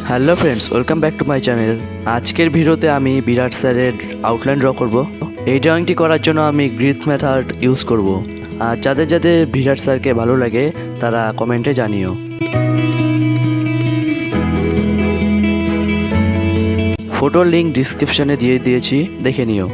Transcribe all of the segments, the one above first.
Hello friends, welcome back to my channel. আজকের ভিডিওতে আমি বিরাট স্যারের আউটলাইন ড্র করব। এই ড্রয়িংটি করার জন্য আমি গ্রিড মেথড ইউজ করব। আর যাদের যাদের বিরাট স্যারকে ভালো লাগে তারা কমেন্টে জানিও। ফটোর লিঙ্ক ডিসক্রিপশনে দিয়ে দিয়েছি, দেখে নিও।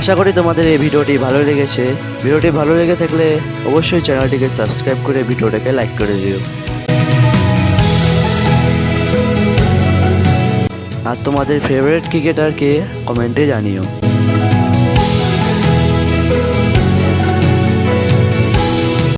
আশা করি তোমাদের এই ভিডিওটি ভালো লেগেছে। ভিডিওটি ভালো লেগে থাকলে অবশ্যই চ্যানেলটিকে সাবস্ক্রাইব করে ভিডিওটাকে লাইক করে দিও। আর তোমাদের ফেভারিট ক্রিকেটারকে কমেন্টে জানিও।